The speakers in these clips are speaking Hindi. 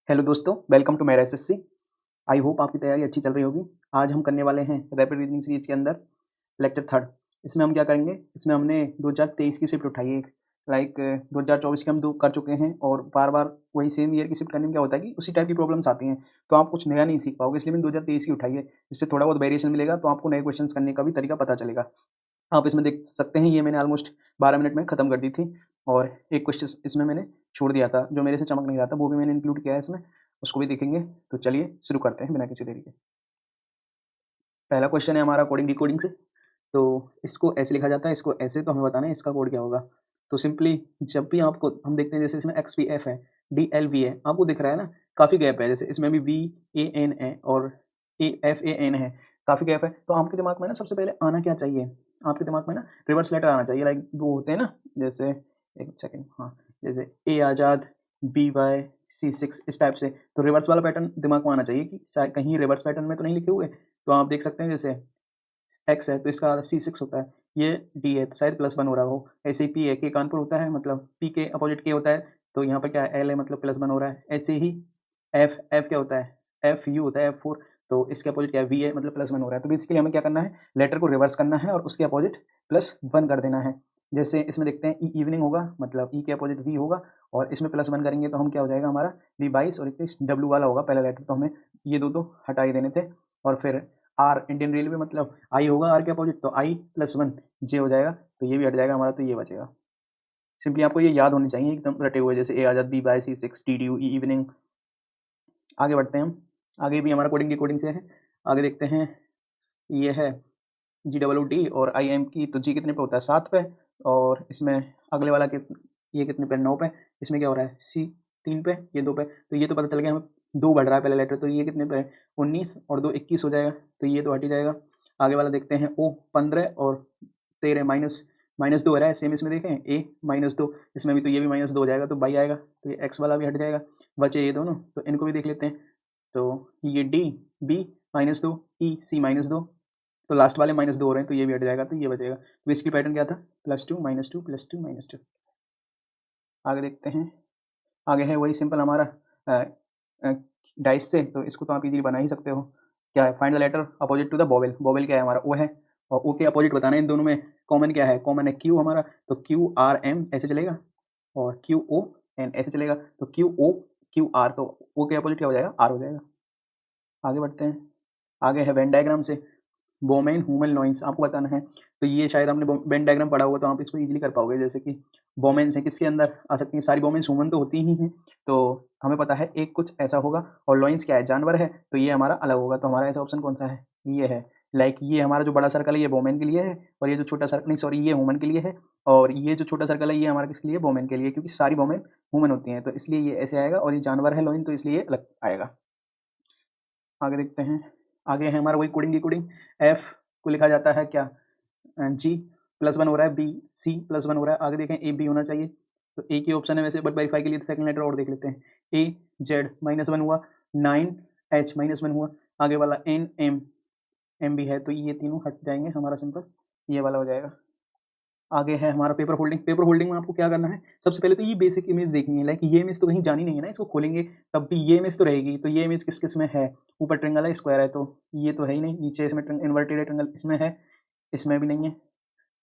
हेलो दोस्तों, वेलकम टू मेरा एसएससी। आई होप आपकी तैयारी अच्छी चल रही होगी। आज हम करने वाले हैं रैपिड रीजनिंग सीरीज के अंदर लेक्चर थर्ड। इसमें हम क्या करेंगे, इसमें हमने 2023 की शिफ्ट उठाई है एक, 2024 के हम 2 कर चुके हैं और बार बार वही सेम ईयर की शिफ्ट करने में क्या होता है कि उसी टाइप की प्रॉब्लम्स आती हैं, तो आप कुछ नया नहीं सीख पाओगे। इसलिए मैंने 2023 की उठाई है, इससे थोड़ा बहुत वेरिएशन मिलेगा, तो आपको नए क्वेश्चन करने का भी तरीका पता चलेगा। आप इसमें देख सकते हैं, ये मैंने ऑलमोस्ट 12 मिनट में ख़त्म कर दी थी और एक क्वेश्चन इसमें मैंने छोड़ दिया था जो मेरे से चमक नहीं रहा था, वो भी मैंने इंक्लूड किया है इसमें, उसको भी देखेंगे। तो चलिए शुरू करते हैं बिना किसी देरी के। पहला क्वेश्चन है हमारा कोडिंग डिकोडिंग से। तो इसको ऐसे लिखा जाता है, इसको ऐसे, तो हमें बताना है इसका कोड क्या होगा। तो सिंपली जब भी आपको हम देखते हैं, जैसे इसमें XPF है, DLV है, आपको दिख रहा है ना, काफ़ी गैप है। जैसे इसमें भी VAN है और FAN है, काफ़ी गैप है। तो आपके दिमाग में ना सबसे पहले आना क्या चाहिए, आपके दिमाग में ना रिवर्स लेटर आना चाहिए। लाइक वो होते हैं ना, जैसे एक सेकेंड, हाँ, जैसे A आज़ाद, BY, C6, इस टाइप से। तो रिवर्स वाला पैटर्न दिमाग में आना चाहिए कि शायद कहीं रिवर्स पैटर्न में तो नहीं लिखे हुए। तो आप देख सकते हैं, जैसे X है तो इसका C6 होता है, ये D है तो शायद +1 हो रहा हो। ऐसे ही P है, K कानपुर होता है, मतलब P के अपोजिट K होता है, तो यहाँ पर क्या है, L है, मतलब +1 हो रहा है। ऐसे ही F क्या होता है, FU होता है, F4, तो इसके अपोजिट क्या है, V है, मतलब +1 हो रहा है। तो बेसिकली हमें क्या करना है, लेटर को रिवर्स करना है और उसके अपोजिट +1 कर देना है। जैसे इसमें देखते हैं इवनिंग होगा, मतलब E के अपोजिट V होगा, और इसमें +1 करेंगे तो हम क्या हो जाएगा, हमारा V22 और 21 W वाला होगा पहला लेटर। तो हमें ये दो हटा ही देने थे। और फिर आर, इंडियन रेलवे, मतलब आई होगा आर के अपोजिट, तो I+1 जे हो जाएगा, तो ये भी हट जाएगा हमारा, तो ये बचेगा। सिंपली आपको ये याद होने चाहिए एकदम रटे हुए, जैसे A Azad, B/C6, TDU, E evening. आगे बढ़ते हैं हम, आगे भी हमारा कोडिंग की कोडिंग से है। आगे देखते हैं, ये है GWD और IM की, तो G कितने पे होता है, 7 पे, और इसमें अगले वाला ये कितने पे, 9 पे। इसमें क्या हो रहा है, C 3 पे, ये 2 पे। तो ये तो पता चल गया हमें, 2 बढ़ रहा है पहले लेटर, तो ये कितने पे है, 19 और 2 21 हो जाएगा, तो ये तो हट ही जाएगा। आगे वाला देखते हैं, O 15 और 13, -2 हो रहा है। सेम इसमें देखें, A -2, इसमें भी, तो ये भी -2 हो जाएगा, तो बाई आएगा, तो ये X वाला भी हट जाएगा। बचे ये दोनों, तो इनको भी देख लेते हैं। तो ये D B -2, E C -2, तो लास्ट वाले -2 हो रहे हैं, तो ये भी हट जाएगा, तो ये बचेगा। तो इसकी पैटर्न क्या था, +2 -2 +2 -2। आगे देखते हैं, आगे है वही सिंपल हमारा डाइस से, तो इसको तो आप इजीली बना ही सकते हो। क्या है, find the letter opposite to the vowel. Vowel क्या है हमारा, ओ है, और ओ के अपोजिट बताना है। इन दोनों में कॉमन क्या है, कॉमन है Q हमारा, तो QRM ऐसे चलेगा, और QON ऐसे चलेगा, तो QOQR, तो ओ के अपोजिट क्या हो जाएगा, R हो जाएगा। आगे बढ़ते हैं, आगे है वेन डायग्राम से। बोमेन ह्यूमन लॉइंस आपको बताना है, तो ये शायद आपने वेन डायग्राम पढ़ा होगा, तो आप इसको इजीली कर पाओगे। जैसे कि बोमेन्स है, किसके अंदर आ सकती हैं, सारी बोमेन्स ह्यूमन तो होती ही हैं, तो हमें पता है एक कुछ ऐसा होगा। और लॉइंस क्या है, जानवर है, तो ये हमारा अलग होगा। तो हमारा ऐसा ऑप्शन कौन सा है, ये है। लाइक ये हमारा जो बड़ा सर्कल है, ये बोमेन के लिए है, और ये जो छोटा सर्कल, नहीं सॉरी, ये ह्यूमन के लिए है, और ये जो छोटा सर्कल है, ये हमारा किसके लिए, बोमेन के लिए, क्योंकि सारी बोमेन ह्यूमन होती हैं, तो इसलिए ये ऐसे आएगा। और ये जानवर है लॉइन, तो इसलिए ये अलग आएगा। आगे देखते हैं, आगे है हमारा वही कोडिंग की कोडिंग। एफ को लिखा जाता है क्या, G+1 हो रहा है, B C+1 हो रहा है। आगे देखें, A B होना चाहिए, तो A की ऑप्शन है वैसे, बट वेरीफाई के लिए सेकंड लेटर और देख लेते हैं। A Z -1 हुआ, 9 H -1 हुआ। आगे वाला N M भी है, तो ये तीनों हट जाएंगे, हमारा सिंपल ये वाला हो जाएगा। आगे है हमारा पेपर होल्डिंग। पेपर होल्डिंग में आपको क्या करना है, सबसे पहले तो ये बेसिक इमेज देखनी है। लाइक ये इमेज तो कहीं जानी नहीं है ना, इसको खोलेंगे तब भी ये इमेज तो रहेगी। तो ये इमेज किस किस में है, ऊपर ट्रेंगल है, स्क्वायर है, तो ये तो है ही नहीं। नीचे इसमें इन्वर्टेड है, ट्रेंगल इसमें है, इसमें भी नहीं है,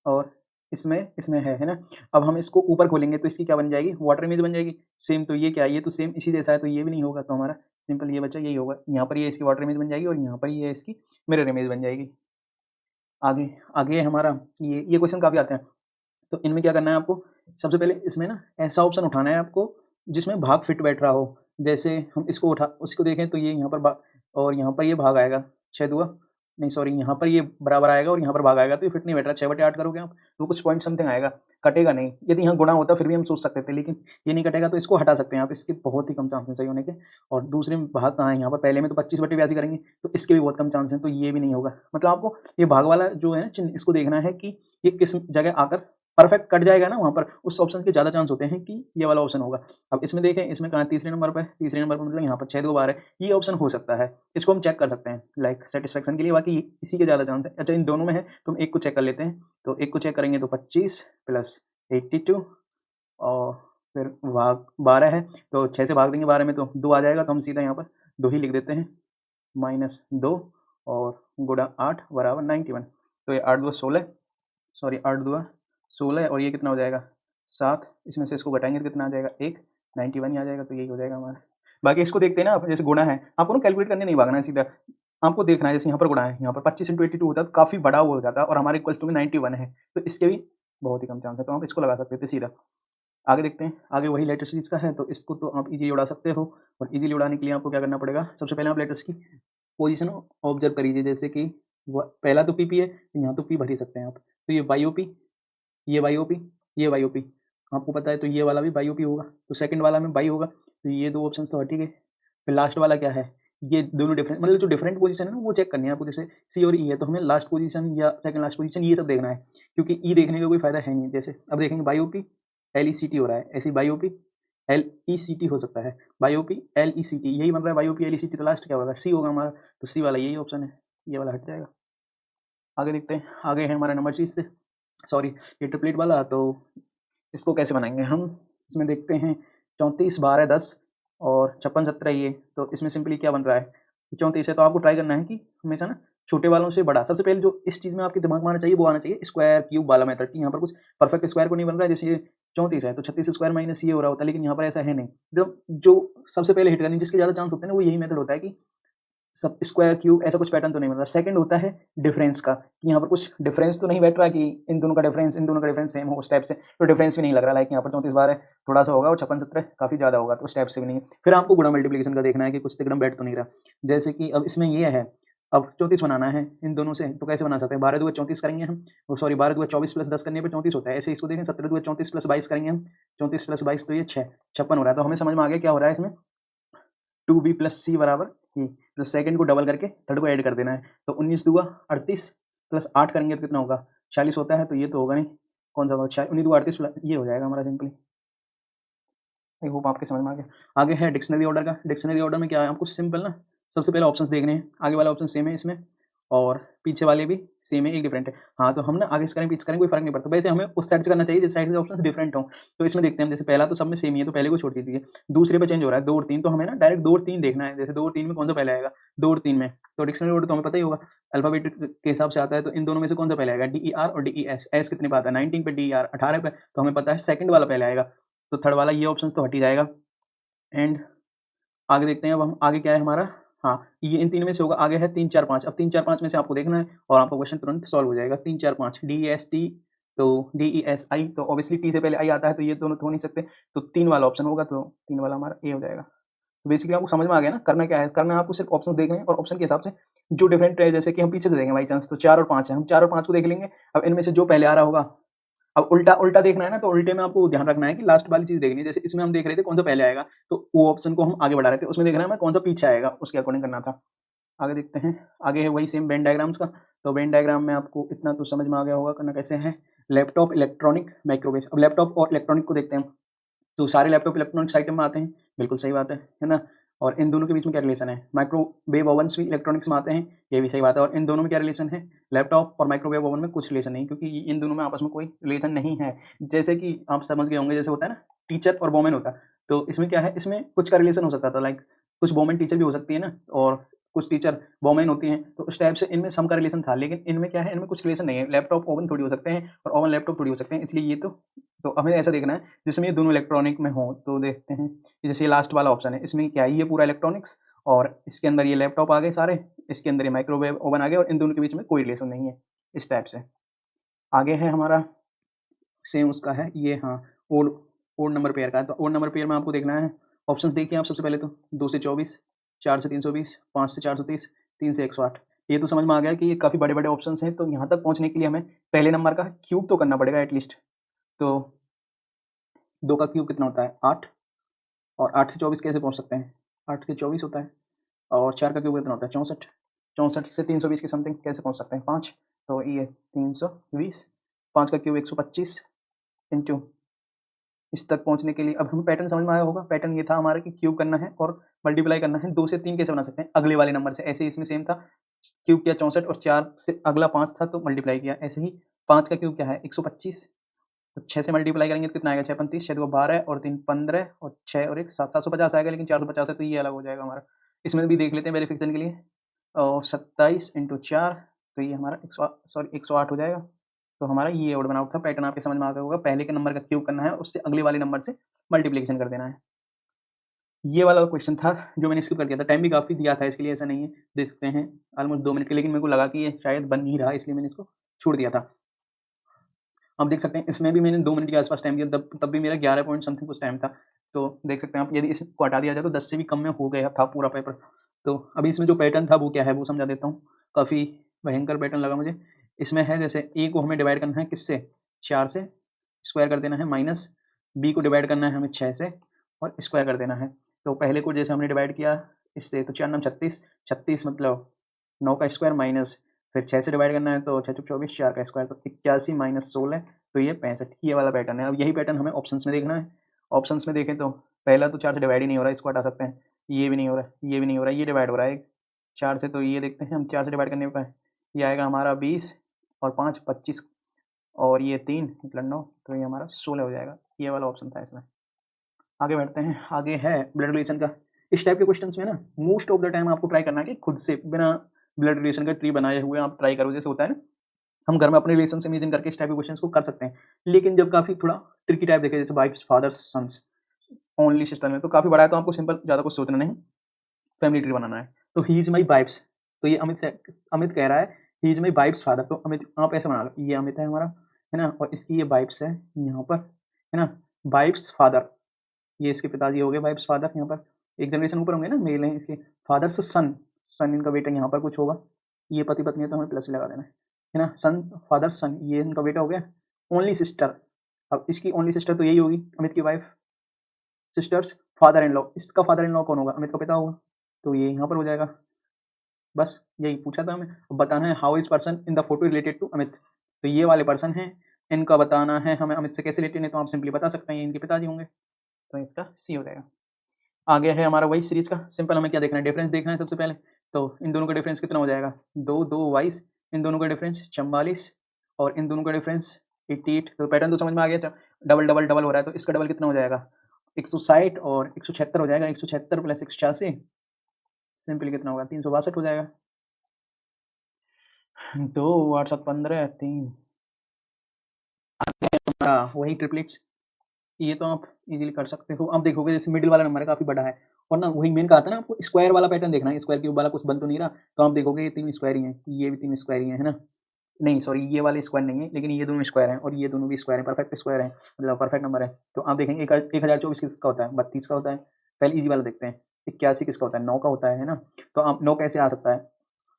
और इसमें है ना। अब हम इसको ऊपर खोलेंगे तो इसकी क्या बन जाएगी, वाटर इमेज बन जाएगी। सेम, तो ये क्या है, ये तो सेम इसी जैसा है, तो ये भी नहीं होगा, तो हमारा सिंपल ये बच्चा यही होगा। यहाँ पर ये इसकी वाटर इमेज बन जाएगी, और यहाँ पर ये इसकी मिरर इमेज बन जाएगी। आगे आगे हमारा ये क्वेश्चन काफ़ी आते हैं, तो इनमें क्या करना है आपको, सबसे पहले इसमें ना ऐसा ऑप्शन उठाना है आपको जिसमें भाग फिट बैठ रहा हो। जैसे हम इसको उसको देखें, तो ये यहाँ पर और यहाँ पर ये भाग आएगा, 6 दुआ, नहीं सॉरी, यहाँ पर ये बराबर आएगा और यहाँ पर भाग आएगा, तो ये फिट नहीं बैठ रहा। 6/8 करोगे आप तो कुछ पॉइंट समथिंग आएगा, कटेगा नहीं। यदि यहाँ गुणा होता फिर भी हम सोच सकते थे, लेकिन ये नहीं कटेगा, तो इसको हटा सकते हैं आप। इसके बहुत ही कम चांस हैं सही होने के। और दूसरे में भाग कहाँ है, यहाँ पर पहले में तो 25/82 करेंगे, तो इसके भी बहुत कम चांस हैं, तो ये भी नहीं होगा। मतलब आपको ये भाग वाला जो है ना चिन्ह, इसको देखना है कि ये किस जगह आकर परफेक्ट कट जाएगा ना, वहाँ पर उस ऑप्शन के ज़्यादा चांस होते हैं कि ये वाला ऑप्शन होगा। अब इसमें देखें, इसमें कहाँ, तीसरे नंबर पर, मतलब यहाँ पर 6 2 बार है, ये ऑप्शन हो सकता है। इसको हम चेक कर सकते हैं लाइक सेटिस्फेक्शन के लिए, बाकी इसी के ज़्यादा चांस है। अच्छा, इन दोनों में है तो हम एक को चेक कर लेते हैं। तो एक को चेक करेंगे तो 25 + 82 और फिर भाग 12 है, तो 6 से भाग देंगे 12 में तो 2 आ जाएगा, तो हम सीधा यहाँ पर 2 ही लिख देते हैं, -2 और गुणा 8 बराबर 91। तो ये 8 2 16, सॉरी 8 2 16 और ये कितना हो जाएगा 7, इसमें से इसको घटाएंगे तो कितना आ जाएगा 1, 91 ही आ जाएगा। तो यही हो जाएगा हमारा। बाकी इसको देखते हैं ना, जैसे गुणा है, आपको ना कैलकुलेट करने नहीं भागना है, सीधा आपको देखना है। जैसे यहाँ पर गुणा है, यहाँ पर 25 × 82 होता है तो काफ़ी बड़ा हो जाता है, और हमारे इक्वल टू में 91 है, तो इसके भी बहुत ही कम चांस है, तो आप इसको लगा सकते थे सीधा। आगे देखते हैं, आगे वही लेटर सीरीज का है, तो इसको तो आप इजीली उड़ा सकते हो, और इजीली उड़ाने के लिए आपको क्या करना पड़ेगा, सबसे पहले आप लेटर्स की पोजीशन ऑब्जर्व करिए। जैसे कि पहला तो पी है, तो यहाँ तो पी भर ही सकते हैं आप, तो ये YOP, ये YOP, ये YOP आपको पता है, तो ये वाला भी YOP होगा, तो सेकंड वाला में बाई होगा, तो ये 2 ऑप्शन तो हट ही गए। फिर लास्ट वाला क्या है, ये दोनों डिफरेंट, मतलब जो डिफरेंट पोजीशन है ना वो चेक करनी है आपको। जैसे C और E है, तो हमें लास्ट पोजीशन या सेकंड लास्ट पोजीशन ये सब देखना है, क्योंकि E देखने का कोई फायदा है नहीं। जैसे अब देखेंगे YOP LECT हो रहा है, ऐसे YOP LECT हो सकता है, YOP LECT यही बन रहा है, YOP LECT, तो लास्ट क्या होगा C होगा हमारा, तो C वाला यही ऑप्शन है, ये वाला हट जाएगा। आगे देखते हैं, आगे है हमारा नंबर चीज से, सॉरी ये ट्रिपलेट वाला, तो इसको कैसे बनाएंगे हम, इसमें देखते हैं 34 12 10 और 56 17 ये, तो इसमें सिंपली क्या बन रहा है 34 है, तो आपको ट्राई करना है कि हमेशा ना छोटे वालों से बड़ा, सबसे पहले जो इस चीज़ में आपके दिमाग में आना चाहिए वो आना चाहिए स्क्वायर क्यूब वाला मेथड, कि यहाँ पर कुछ परफेक्ट स्क्वायर को नहीं बन रहा है। जैसे ये 34 है तो 36 स्क्वायर माइनस ये हो रहा होता है, लेकिन यहाँ पर ऐसा है नहीं। जो सबसे पहले हिट करनी जिसके ज़्यादा चांस होते हैं ना, वो यही मेथड होता है कि सब स्क्वायर क्यूब ऐसा कुछ पैटर्न तो नहीं बन रहा। सेकंड होता है डिफरेंस का, कि यहाँ पर कुछ डिफरेंस तो नहीं बैठ रहा कि इन दोनों का डिफरेंस सेम हो उस टाइप से, तो डिफरेंस भी नहीं लग रहा। लाइक यहाँ पर 34 12 थोड़ा सा होगा और 56 17 काफ़ी ज़्यादा होगा, तो उस टाइप से भी नहीं है। फिर आपको गुणा मल्टीप्लिकेशन का देखना है कि कुछ एकदम बैठ तो नहीं रहा। जैसे कि अब इसमें ये है, अब 34 बनाना है इन दोनों से, तो कैसे बना सकते हैं, 12 2 34 करेंगे हम, सॉरी 12 2 24 + 10 करने पर 34 होता है। ऐसे इसको देखें 17 2 34 + 22 करेंगे हम, 34 + 22 तो ये 56 हो रहा है। तो हमें समझ में आ गया क्या हो रहा है इसमें, 2b + c बराबर e, तो सेकंड को डबल करके थर्ड को ऐड कर देना है। तो 19 2 38 + 8 करेंगे तो कितना होगा 40 होता है, तो ये तो होगा नहीं, कौन सा होगा 19 2 38 ये हो जाएगा हमारा सिंपली। आई होप आपके समझ में आ गया। आगे है डिक्शनरी ऑर्डर का। डिक्शनरी ऑर्डर में क्या है, आपको सिंपल ना सबसे पहले ऑप्शंस देखने हैं। आगे वाला ऑप्शन सेम है इसमें और पीछे वाले भी सेम है, एक डिफरेंट है। हाँ तो हम ना आगे से करें पीछे करें कोई फर्क नहीं पड़ता, वैसे हमें उस साइड से करना चाहिए जिस साइड से ऑप्शन डिफरेंट हो। तो इसमें देखते हैं, जैसे पहला तो सब में सेम ही है तो पहले को छोड़ दीजिए, दूसरे पे चेंज हो रहा है 2 और 3, तो हमें ना डायरेक्ट 2 और 3 देखना है। जैसे 2 और 3 में कौन सा पहले आएगा, 2 और 3 में तो डिक्शनरी ऑर्डर तो हमें पता ही होगा, अल्फाबेट के हिसाब से आता है। तो इन दोनों में से कौन सा पहले आएगा, DER और DES। एस कितने पे आता है 19 पे, DER 18 पे, तो हमें पता है सेकंड वाला पहले आएगा, तो थर्ड वाला ये ऑप्शन तो हट ही जाएगा। एंड आगे देखते हैं अब हम, आगे क्या है हमारा, हाँ ये इन तीन में से होगा। आगे है 3 4 5, अब 3 4 5 में से आपको देखना है और आपका क्वेश्चन तुरंत सॉल्व हो जाएगा। 3 4 5 DEST, तो DESI, तो ऑब्वियसली टी से पहले आई आता है, तो ये दोनों तो हो नहीं सकते, तो 3 वाला ऑप्शन होगा, तो 3 वाला हमारा ए हो जाएगा। तो बेसिकली आपको समझ में आ गया ना, करना क्या है, करना है आपको सिर्फ ऑप्शंस देखने हैं और ऑप्शन के हिसाब से जो डिफरेंट है, जैसे कि हम पीछे से देखेंगे बाई चांस, तो 4 और 5 है, हम 4 और 5 को देख लेंगे। अब इनमें से जो पहले आ रहा होगा, अब उल्टा उल्टा देखना है ना, तो उल्टे में आपको ध्यान रखना है कि लास्ट वाली चीज देखनी है। जैसे इसमें हम देख रहे थे कौन सा पहले आएगा, तो वो ऑप्शन को हम आगे बढ़ा रहे थे, उसमें देखना है कौन सा पीछे आएगा, उसके अकॉर्डिंग करना था। आगे देखते हैं, आगे है वही सेम वेन डायग्राम्स का। तो वेन डायग्राम में आपको इतना तो समझ में आ गया होगा करना कैसे है। Laptop, electronic, microwave. अब लैपटॉप और इलेक्ट्रॉनिक को देखते हैं, तो सारे लैपटॉप इलेक्ट्रॉनिक्स आइटम में आते हैं, बिल्कुल सही बात है ना। और इन दोनों के बीच में क्या रिलेशन है, माइक्रोवेव ओवन्स भी इलेक्ट्रॉनिक्स में आते हैं, ये भी सही बात है। और इन दोनों में क्या रिलेशन है, लैपटॉप और माइक्रोवेव ओवन में कुछ रिलेशन नहीं, क्योंकि इन दोनों में आपस में कोई रिलेशन नहीं है। जैसे कि आप समझ गए होंगे, जैसे होता है ना टीचर और वोमेन होता है, तो इसमें क्या है, इसमें कुछ का रिलेशन हो सकता था, लाइक कुछ वोमेन टीचर भी हो सकती है ना, और कुछ टीचर वोमेन होती हैं, तो उस टाइप से इनमें सम का रिलेशन था। लेकिन इनमें क्या है, इनमें कुछ रिलेशन नहीं है। लैपटॉप ओवन थोड़ी हो सकते हैं और ओवन लैपटॉप थोड़ी हो सकते हैं, इसलिए ये तो हमें ऐसा देखना है जिसमें ये दोनों इलेक्ट्रॉनिक में हो। तो देखते हैं, जैसे ये लास्ट वाला ऑप्शन है, इसमें क्या है, ये पूरा इलेक्ट्रॉनिक्स और इसके अंदर ये लैपटॉप आ गए सारे, इसके अंदर ये माइक्रोवेव ओवन आ गए, और इन दोनों के बीच में कोई रिलेशन नहीं है, इस टाइप से। आगे है हमारा सेम उसका है ये, हाँ ओड नंबर पेयर का है। तो ओड नंबर पेयर में आपको देखना है, ऑप्शंस देखिए आप सबसे पहले तो 2 से 24, 4 से 320, 5 से 430, 3 से 108। ये तो समझ में आ गया कि ये काफ़ी बड़े बड़े ऑप्शंस हैं। तो यहाँ तक पहुँचने के लिए हमें पहले नंबर का क्यूब तो करना पड़ेगा एटलीस्ट। तो 2 का क्यूब कितना होता है 8, और 8 से 24 कैसे पहुँच सकते हैं, 8 से 24 होता है, और 4 का क्यूब कितना होता है 64, 64 से 320 के समथिंग कैसे पहुँच सकते हैं 5, तो ये 320, 5 का क्यूब 125 इंटू इस तक पहुंचने के लिए। अब हमें पैटर्न समझ में आया होगा, पैटर्न ये था हमारा कि क्यूब करना है और मल्टीप्लाई करना है। 2 से 3 कैसे बना सकते हैं, अगले वाले नंबर से, ऐसे ही इसमें सेम था, क्यूब किया 64 और 4 से अगला 5 था तो मल्टीप्लाई किया। ऐसे ही 5 का क्यूब क्या है 125, तो 6 से मल्टीप्लाई करेंगे तो कितना आएगा, 6 35, 6 2 12 और 3 15 और 6 और 1 7, 750 आएगा, लेकिन 450 है तो ये अलग हो जाएगा हमारा। इसमें भी देख लेते हैं वेरिफिकेशन के लिए, और 27 × 4 तो ये हमारा 108 हो जाएगा। तो हमारा ये ओड बना हुआ था, पैटर्न आपके समझ में आ गया होगा। पहले के नंबर का क्यूब करना है, उससे अगले वाले नंबर से मल्टीप्लिकेशन कर देना है। ये वाला क्वेश्चन था जो मैंने स्किप कर दिया था, टाइम भी काफ़ी दिया था इसके लिए, ऐसा नहीं है, देख सकते हैं ऑलमोस्ट 2 मिनट के, लेकिन मेरे को लगा कि ये शायद बन नहीं रहा, इसलिए मैंने इसको छोड़ दिया था। अब देख सकते हैं इसमें भी मैंने 2 मिनट के आसपास टाइम दिया, तब भी मेरा 11 पॉइंट समथिंग कुछ टाइम था। तो देख सकते हैं आप, यदि इसको हटा दिया जाए तो 10 से भी कम में हो गया था पूरा पेपर। तो अभी इसमें जो पैटर्न था वो क्या है वो समझा देता हूँ, काफ़ी भयंकर पैटर्न लगा मुझे। इसमें है जैसे ए को हमें डिवाइड करना है किससे, 4 से, स्क्वायर कर देना है, माइनस बी को डिवाइड करना है हमें 6 से और स्क्वायर कर देना है। तो पहले को जैसे हमने डिवाइड किया इससे, तो 4 9 36, 36 मतलब 9 का स्क्वायर, माइनस फिर 6 से डिवाइड करना है तो 6 24, 4 का स्क्वायर, तो 81 माइनस 16 तो ये 65, ये वाला पैटर्न है। अब यही पैटर्न हमें ऑप्शंस में देखना है। ऑप्शंस में देखें तो पहला तो 4 से डिवाइड ही नहीं हो रहा है, इसको हटा सकते हैं, ये भी नहीं हो रहा है, ये भी नहीं हो रहा है, ये डिवाइड हो रहा है 4 से, तो ये देखते हैं हम 4 से डिवाइड करने पर ये आएगा हमारा 20 और 5 25 और ये 3 मतलब 9, तो ये हमारा 16 हो जाएगा। ये वाला ऑप्शन था इसमें। आगे बढ़ते हैं, आगे है ब्लड रिलेशन का। इस टाइप के क्वेश्चंस में ना मोस्ट ऑफ द टाइम आपको ट्राई करना है कि खुद से बिना ब्लड रिलेशन का ट्री बनाए हुए आप ट्राई करो। जैसे होता है ना, हम घर में अपने रिलेशन से इमेजिन करके इस टाइप के क्वेश्चंस को कर सकते हैं, लेकिन जब काफ़ी थोड़ा ट्रिकी टाइप देखे, जैसे wife's father's sons only sister में, तो काफ़ी बड़ा है, तो आपको सिंपल ज़्यादा कुछ सोचना नहीं, फैमिली ट्री बनाना है। तो ही इज़ माई वाइफ्स, तो ये अमित कह रहा है he is my wife's father, तो अमित आप ऐसे बना लो, ये अमित है हमारा, है ना, और इसकी ये वाइफ्स है यहाँ पर, है ना, वाइफ्स फादर, ये इसके पिताजी हो गए वाइफ्स फादर, यहाँ पर एक जनरेशन ऊपर होंगे ना, मेल है इसके, फादर से सन, सन इनका बेटा यहाँ पर कुछ होगा, ये पति पत्नी है तो हमें प्लस लगा देना है ना, सन फादर सन, ये इनका बेटा हो गया। ओनली सिस्टर, अब इसकी ओनली सिस्टर तो यही होगी अमित की wife, sisters father in law, इसका फादर इन लॉ कौन होगा, अमित का पिता होगा, तो ये यहाँ पर हो जाएगा। बस यही पूछा था हमें, बताना है how is person in the photo related to Amit, तो ये वाले पर्सन हैं, इनका बताना है हमें अमित से कैसे रिलेटेड है, तो आप सिंपली बता सकते हैं इनके पिताजी होंगे, तो इसका सी हो जाएगा। आगे है हमारा वही सीरीज का, सिंपल हमें क्या देखना है, डिफरेंस देखना है सबसे पहले। तो इन दोनों का डिफरेंस कितना हो जाएगा, 2 2 22, इन दोनों का डिफरेंस 44 और इन दोनों का डिफरेंस 88। तो पैटर्न तो समझ में आ गया, डबल डबल डबल हो रहा है, तो इसका डबल कितना हो जाएगा, 160 और 176 हो जाएगा, 176 प्लस 186 सिंपली कितना होगा, 362 हो जाएगा। 2 8 7 15 3, वही ट्रिपलेट्स, ये तो आप इजीली कर सकते हो। आप देखोगे जैसे मिडिल वाला नंबर है काफ़ी बड़ा है, और ना वही मेन कहा था ना आपको, स्क्वायर वाला पैटर्न देखना है, स्क्वायर क्यूब वाला कुछ बन तो नहीं रहा, तो आप देखोगे ये 3 स्क्वायर ही हैं, ये भी 3 स्क्वायर ही हैं, है ना, नहीं सॉरी ये वाले स्क्वायर नहीं है, लेकिन ये दोनों स्क्वायर हैं और ये दोनों भी स्क्वायर हैं, परफेक्ट स्क्वायर है, मतलब परफेक्ट नंबर है। तो आप देखेंगे 1024 किसका होता है, 32 का होता है। पहले इजी वाला देखते हैं, 81 किसका होता है, 9 का होता है ना, तो आप 9 कैसे आ सकता है,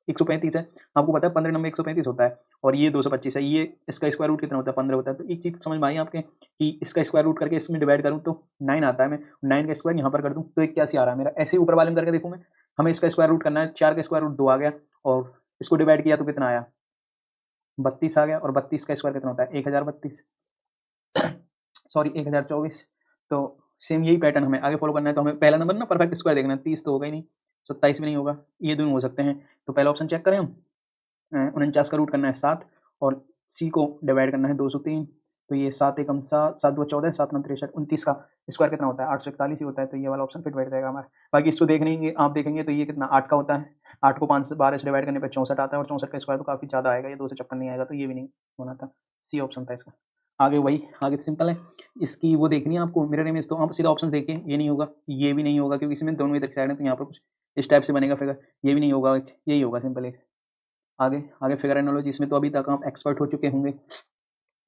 135 है, आपको पता है 15 नंबर 135 होता है, और ये 225 है, ये इसका स्क्वायर रूट कितना होता है, 15 होता है। तो एक चीज़ समझ में आई आपके कि इसका स्क्वायर रूट करके इसमें डिवाइड करूँ तो 9 आता है, मैं 9 का स्क्वायर यहाँ पर कर दूँ तो 81 आ रहा है मेरा। ऐसे ही ऊपर वाले में करके देखूँ मैं, हमें इसका स्क्वायर रूट करना है, 4 का स्क्वायर रूट 2 आ गया, और इसको डिवाइड किया तो कितना आया, 32 आ गया, और 32 का स्क्वायर कितना होता है, 1032 सॉरी 1024। तो सेम यही पैटर्न हमें आगे फॉलो करना है। तो हमें पहला नंबर ना परफेक्ट स्क्वायर देखना है, 30 तो होगा ही नहीं, 27 भी नहीं होगा, ये दोनों हो सकते हैं। तो पहला ऑप्शन चेक करें हम, 49 का रूट करना है 7 और सी को डिवाइड करना है 203, तो ये 7 एकम 7, 7 2 14, 7 9 63, 29 का स्क्वायर कितना होता है, 841 ही होता है, तो ये वाला ऑप्शन फिट बैठ जाएगा हमारा। बाकी इसको देखेंगे, आप देखेंगे तो ये कितना 8 का होता है, 8 को 5 से 12 से डिवाइड करने पर 64 आता है, और 64 का स्क्वायर तो काफ़ी ज़्यादा आएगा, ये 2 से 56 नहीं आएगा, तो ये भी नहीं होना था, सी ऑप्शन था इसका। आगे वही, आगे सिंपल है, इसकी वो देखनी है आपको मिरर इमेज, तो आप सीधा ऑप्शन देखिए, ये नहीं होगा, ये भी नहीं होगा, क्योंकि इसमें दोनों इधर साइड है, तो यहाँ पर कुछ इस टाइप से बनेगा फिगर, ये भी नहीं होगा, यही होगा सिंपल एक। आगे आगे फिगर एनालॉजी, इसमें तो अभी तक आप एक्सपर्ट हो चुके होंगे,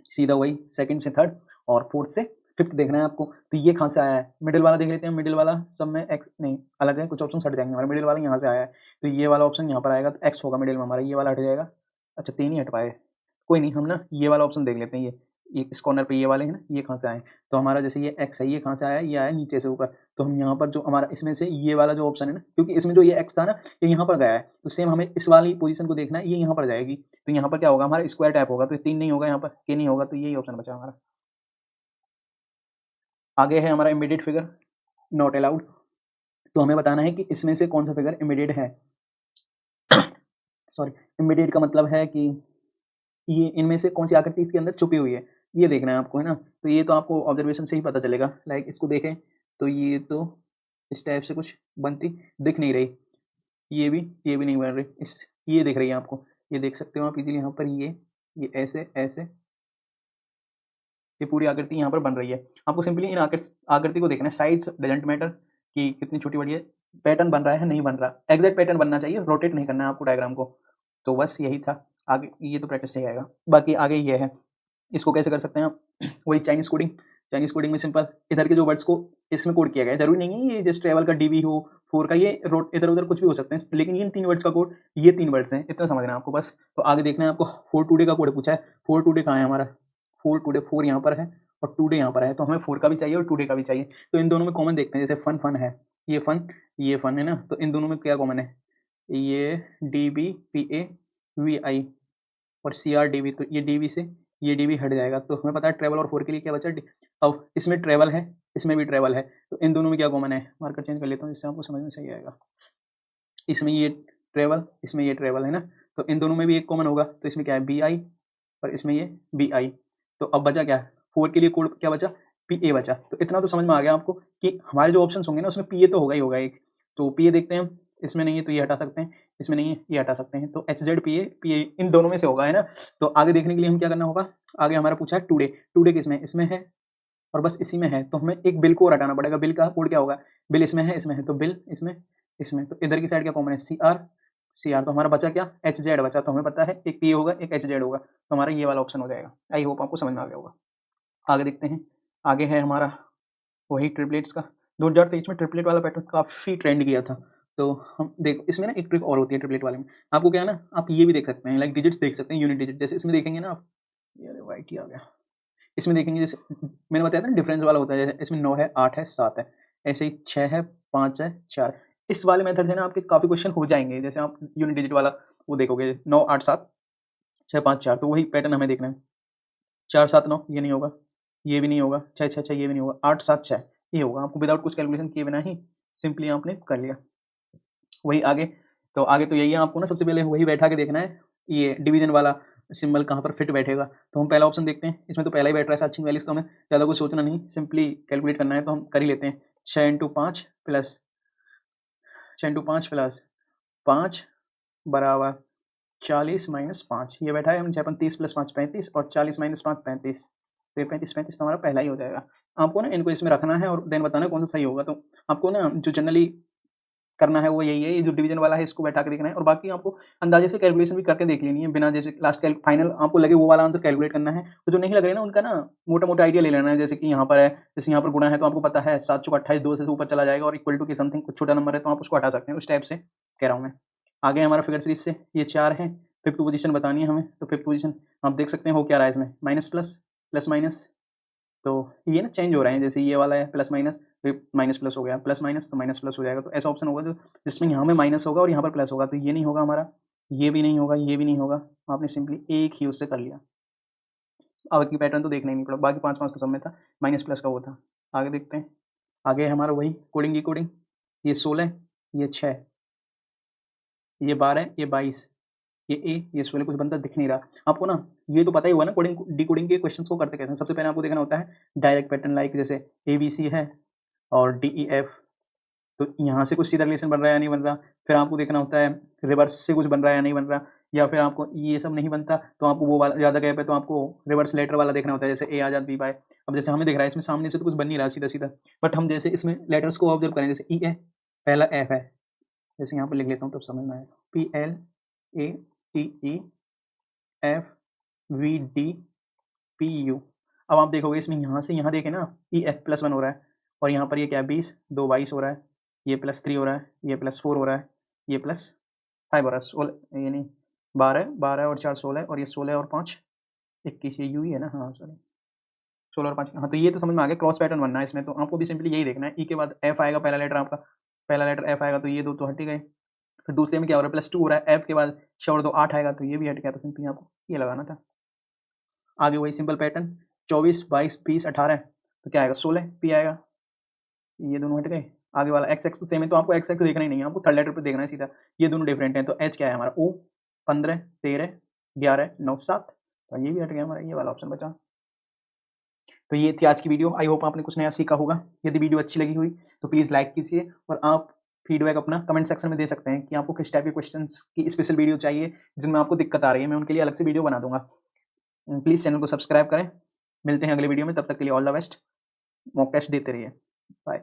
सीधा वही सेकंड से थर्ड और फोर्थ से फिफ्थ देखना है आपको। तो ये कहाँ से आया है, मिडिल वाला देख लेते हैं, मिडिल वाला सब में एक्स नहीं अलग है, कुछ ऑप्शन हट जाएंगे हमारे, मिडिल वाला यहाँ से आया है, तो ये वाला ऑप्शन यहाँ पर आएगा, तो एक्स होगा मिडिल में हमारा, ये वाला हट जाएगा। अच्छा 3 ही हट पाए, कोई नहीं, हम ना ये वाला ऑप्शन देख लेते हैं, ये इस कॉर्नर पे ये वाले हैं ना, ये कहाँ से आए, तो हमारा जैसे ये एक्स है, ये कहाँ से आया, ये आया नीचे से ऊपर, तो हम यहाँ पर जो हमारा इसमें से ये वाला जो ऑप्शन है ना, क्योंकि इसमें जो ये एक्स था ना ये यहाँ पर गया है, तो सेम हमें इस वाली पोजीशन को देखना है, ये यहाँ पर जाएगी, तो यहाँ पर क्या होगा हमारा स्क्वायर टाइप होगा, तो 3 नहीं होगा यहाँ पर, के नहीं होगा, तो यही ऑप्शन बचा हमारा। आगे है हमारा इमीडिएट फिगर नॉट अलाउड, तो हमें बताना है कि इसमें से कौन सा फिगर इमीडिएट है सॉरी, इमीडिएट का मतलब है कि ये इनमें से कौन सी आकृति इसके अंदर छुपी हुई है, ये देखना है आपको, है ना। तो ये तो आपको ऑब्जर्वेशन से ही पता चलेगा। लाइक इसको देखें तो ये तो इस टाइप से कुछ बनती दिख नहीं रही, ये भी नहीं बन रही, इस ये दिख रही है आपको, ये देख सकते हो आप इजीली यहाँ पर, ये ऐसे ऐसे ये पूरी आकृति यहाँ पर बन रही है। आपको सिंपली इन आकृति को देखना है, साइज डजंट मैटर कि कितनी छोटी बड़ी है, पैटर्न बन रहा है नहीं बन रहा, एग्जैक्ट पैटर्न बनना चाहिए, रोटेट नहीं करना है आपको डायग्राम को। तो बस यही था, आगे ये तो प्रैक्टिस से ही आएगा। बाकी आगे ये है, इसको कैसे कर सकते हैं आप वही चाइनीज कोडिंग में सिंपल इधर के जो वर्ड्स को इसमें कोड किया गया है, जरूरी नहीं है ये जस्ट ट्रेवल का डीबी हो, 4 का, ये रोट इधर उधर कुछ भी हो सकते हैं, लेकिन इन 3 वर्ड्स का कोड, ये 3 वर्ड्स हैं, इतना समझना है आपको बस। तो आगे देखना है आपको, 4 टुडे का कोड पूछा है, 4 टुडे कहाँ है हमारा, 4 टुडे 4 यहाँ पर है और टुडे यहाँ पर है, तो हमें 4 का भी चाहिए और टुडे का भी चाहिए। तो इन दोनों में कॉमन देखते हैं, जैसे फन है, ये फन है ना, तो इन दोनों में क्या कॉमन है, ये DBPAVI और CRDV, तो ये DV से ये DV हट जाएगा, तो हमें पता है ट्रेवल और 4 के लिए क्या बचा। अब इसमें ट्रेवल है, इसमें भी ट्रेवल है, तो इन दोनों में क्या कॉमन है, मार्कर चेंज कर लेता हूँ जिससे आपको समझ में सही आएगा। इसमें ये ट्रेवल, इसमें ये ट्रेवल है ना, तो इन दोनों में भी एक कॉमन होगा, तो इसमें क्या है BI और इसमें ये BI। तो अब बचा क्या, 4 के लिए कोड क्या बचा, PA बचा। तो इतना तो समझ में आ गया आपको कि हमारे जो ऑप्शन होंगे ना उसमें PA तो होगा ही होगा एक। तो PA देखते हैं, इसमें नहीं है तो ये हटा सकते हैं, इसमें नहीं है ये हटा सकते हैं, तो HZPA इन दोनों में से होगा, है ना। तो आगे देखने के लिए हम क्या करना होगा, आगे हमारा पूछा है टुडे किसमें, इसमें है और बस इसी में है, तो हमें एक बिल को हटाना पड़ेगा। बिल का कोड क्या होगा, बिल इसमें है तो बिल इसमें तो इधर की साइड क्या कॉमन है, CR, तो हमारा बचा क्या, HZ बचा। तो हमें पता है एक PA होगा एक HZ होगा, तो हमारा ये वाला ऑप्शन हो जाएगा। आई होप आपको समझ में आ गया होगा। आगे देखते हैं, आगे है हमारा वही ट्रिपलेट्स का। 2023 में ट्रिपलेट वाला पैटर्न काफ़ी ट्रेंड किया था। तो हम देखो इसमें ना एक ट्रिक और होती है ट्रिपलेट वाले में, आपको क्या है ना, आप ये भी देख सकते हैं, लाइक डिजिट्स देख सकते हैं, यूनिट डिजिट। जैसे इसमें देखेंगे ना आप, ये वाइट ही आ गया, इसमें देखेंगे जैसे मैंने बताया था ना डिफरेंस वाला होता है, जैसे इसमें 9 है 8 है 7 है, ऐसे ही 6 है 5 है 4। इस वाले मेथड से ना आपके काफ़ी क्वेश्चन हो जाएंगे। जैसे आप यूनिट डिजिट वाला वो देखोगे 9 8 7 6 5 4, तो वही पैटर्न हमें देखना है। 4 7 9 ये नहीं होगा, ये भी नहीं होगा, 6 6 6 ये भी नहीं होगा, 8 7 6 ये होगा। आपको विदाउट कुछ कैलकुलेशन किए बिना ही सिंपली आपने कर लिया। वही आगे, तो आगे तो यही है, आपको ना सबसे पहले वही बैठा के देखना है, ये डिवीजन वाला सिंबल कहाँ पर फिट बैठेगा। तो हम पहला ऑप्शन देखते हैं, इसमें तो पहला ही बैठ रहा है सर्चिंग वैल्यूज, तो हमें ज़्यादा कुछ सोचना नहीं, सिंपली कैलकुलेट करना है, तो हम कर ही लेते हैं। 6 × 5 प्लस 5 बराबर 40 - 5, ये बैठा है। हम 30 + 5 35 और 40 - 5 35, तो ये 35 तो हमारा पहला ही हो जाएगा। आपको ना इनको इसमें रखना है और देन बताना है कौन सा सही होगा। तो आपको ना जो जनरली करना है वो यही है, ये जो डिवीजन वाला है इसको बैठा के देखना है, और बाकी आपको अंदाजे से कैलकुलेशन भी करके देख लेनी है, बिना जैसे लास्ट फाइनल आपको लगे वो वाला आंसर कैलकुलेट करना है। तो जो नहीं लग रहा है ना उनका ना मोटा मोटा आइडिया ले लेना है, जैसे कि यहाँ पर है, जैसे यहाँ पर गुणा है तो आपको पता है 7 × 28 2 से ऊपर चला जाएगा और इक्वल टू की समथिंग कुछ छोटा नंबर है तो आप उसको हटा सकते हैं, उस टाइप से कह रहा हूँ मैं। आगे हमारा फिगर सीरीज से ये 4 है, 5th पोजीशन बतानी है हमें, तो 5th पोजीशन आप देख सकते हैं हो क्या रहा है इसमें, माइनस प्लस प्लस माइनस, तो ये ना चेंज हो रहे हैं, जैसे ये वाला है प्लस माइनस, फिर माइनस प्लस हो गया, प्लस माइनस तो माइनस प्लस हो जाएगा। तो ऐसा ऑप्शन होगा जो जिसमें यहाँ में माइनस होगा और यहाँ पर प्लस होगा, तो ये नहीं होगा हमारा, ये भी नहीं होगा, ये भी नहीं होगा। आपने सिंपली एक ही उससे कर लिया। अब की पैटर्न तो देखना ही नहीं पड़ा, बाकी 5 तो सब में था, माइनस प्लस का वो था। आगे देखते हैं, आगे हमारा वही कोडिंग ये 16 ये 6 ये 12 ये 22 ये ए ये 16 कुछ बनता दिख नहीं रहा आपको ना। ये तो पता ही हुआ ना कोडिंग डिकोडिंग के क्वेश्चंस को करते कैसे हैं। सबसे पहले आपको देखना होता है डायरेक्ट पैटर्न, लाइक जैसे ABC है और DEF, तो यहाँ से कुछ सीधा रिलेशन बन रहा है या नहीं बन रहा। फिर आपको देखना होता है रिवर्स से कुछ बन रहा है या नहीं बन रहा, या फिर आपको ये सब नहीं बनता तो आपको वो वाला ज़्यादा गैप है तो आपको रिवर्स लेटर वाला देखना होता है, जैसे A आ जाता B बाय। अब जैसे हमें दिख रहा है इसमें सामने से तो कुछ बन नहीं रहा सीधा सीधा, बट हम जैसे इसमें लेटर्स को ऑब्जर्व करें, जैसे E है पहला F है, जैसे यहाँ पर लिख लेता हूँ तब समझ में आएगा, PLATEFVDPU। अब आप देखोगे इसमें यहाँ से यहाँ देखें ना EF +1 हो रहा है और यहाँ पर ये क्या है 20 2 22 हो रहा है, ये +3 हो रहा है, ये +4 हो रहा है, ये +5 हो रहा है, 16 ये नहीं 12 12 और 4 16 और ये 16 और 5 21, ये U ही है ना, हाँ सॉरी 16 और 5, हाँ। तो ये तो समझ में आ गया, क्रॉस पैटर्न बनना है इसमें, तो आपको भी सिंपली यही देखना है। E के बाद F आएगा, पहला लेटर आपका, पहला लेटर F आएगा तो ये 2 तो हट ही गए। फिर दूसरे में क्या हो रहा है +2 हो रहा है, F के बाद 6 और 2 8 आएगा तो ये भी हट गया, तो सिंपली आपको ये लगाना था। आगे वही सिंपल पैटर्न 24 22 20 18, तो क्या आएगा 16 P आएगा, ये दोनों हट गए। आगे वाला XX तो सेम है, तो आपको XX देखना ही नहीं है, आपको थर्ड लेटर पे देखना है सीधा, ये दोनों डिफरेंट हैं। तो H क्या है हमारा O 15 13 11 9 7, तो ये भी हट गया हमारा, ये वाला ऑप्शन बचा। तो ये थी आज की वीडियो। आई होप आपने कुछ नया सीखा होगा। यदि वीडियो अच्छी लगी हुई तो प्लीज़ लाइक कीजिए और आप फीडबैक अपना कमेंट सेक्शन में दे सकते हैं कि आपको किस टाइप के क्वेश्चंस की स्पेशल वीडियो चाहिए जिनमें आपको दिक्कत आ रही है, मैं उनके लिए अलग से वीडियो बना दूंगा। प्लीज़ चैनल को सब्सक्राइब करें। मिलते हैं अगले वीडियो में, तब तक के लिए all the best. Mock test देते रहिए। बाय।